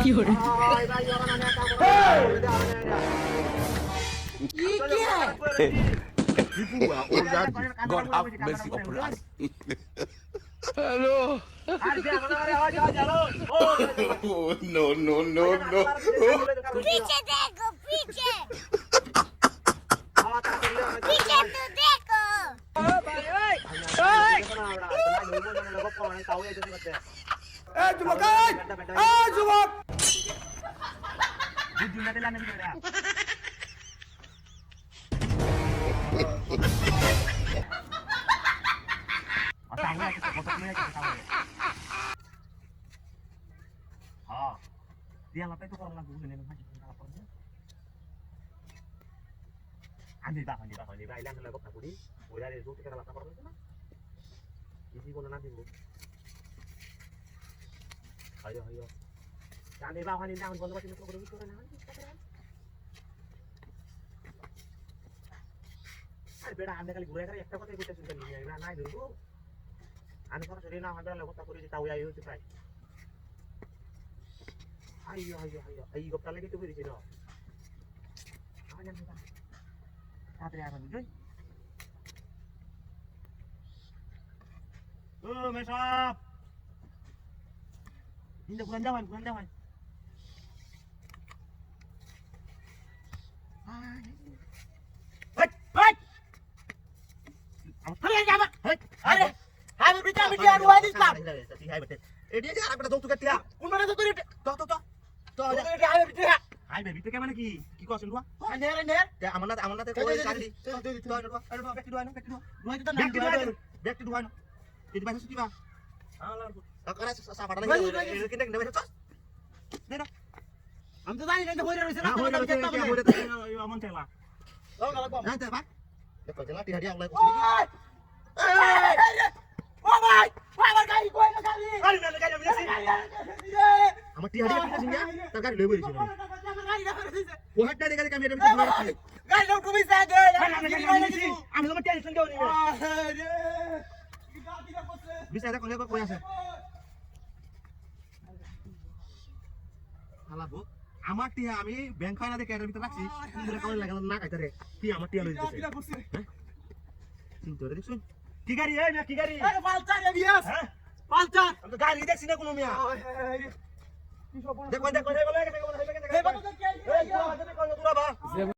কি हो रहा ये क्या है God have mercy upon us. Oh, no, no, no, no. पीछे देखो पीछे पीछे तो देखो dia ngapain tuh kalau lagu ini masih tentang apa nya anjir ilang lagu tak kudi udah ada itu kita lapar apa sana isi kono nanti bu ayo jangan di bawah ini jangan kono masih nukur itu kan nanti আরে বেটা আমরা খালি ঘুরে ঘুরে একটা কথাই কইতে শুনতে নিয়ে না নাই ধরবো আমি সরাসরি না আমরা লাগ কথা করি তাও আই হইতে পাই আইয়ো এই গপটা লাগি তো কইছি না আয় না তাড়াতাড়ি আর বুঝই ও মেশাপ ইন্দা কোন যাওয়ান আরে আমি বিটা আগুয়া দিছলাম ঠিক আছে বেটে এডি যে আরেকটা যৌতুক টিয়া কোন মানে তো তো এটা আইবে বিটা আইবে বিটা কে মানে কি কছেন গো নে তে আমারনাতে কই কালি তো ব্যক্তি দুয়াই না দুয়াই তো না ব্যক্তি দুয়াই না এডি বাইসে কিবা আলা কারা সাফাটা লাগে কিনে নেবে তো দে না আমি তো জানি না হইরে রইছে না হইরে আমন তেলা ও লাগবো না তে ভাই দেখো জেলা টিহা দিয়া লাগবো আমার গাড়ি কই না গাড়ি আরে না গাড়ি আমি যাচ্ছি আমার টিহা দিয়া পিছে সিঙ্গা তার গাড়ি লই বইছি আমার গাড়ি না করে দিছে ও হাটটা গাড়ি আমি এটা ভিতরে মারছি গাড়ি লও তুমি সাগে আমি তোমার টেনশন দেও নি আরে কি গাড়ি না করছে বিছাইটা কোনে কই আছে হালাবো আমার টিহা আমি ব্যাংক ফাইনালে ক্যাডের ভিতরে রাখছি তুমি কোনে লাগা না খাইতে রে কি আমার টিহা লই দিতেছে চিন্তা রে দেখছুন কি গাড়ি এই না কি গাড়ি আরে পালচার এবিএস হ্যাঁ পালচার আমি তো গাড়ি দেখছি না কোনো মিয়া দেখো এই বলে গেছে কোন হইবে গেছে এই বাবা তো কে এই কোন হাতে কোন দূরা বা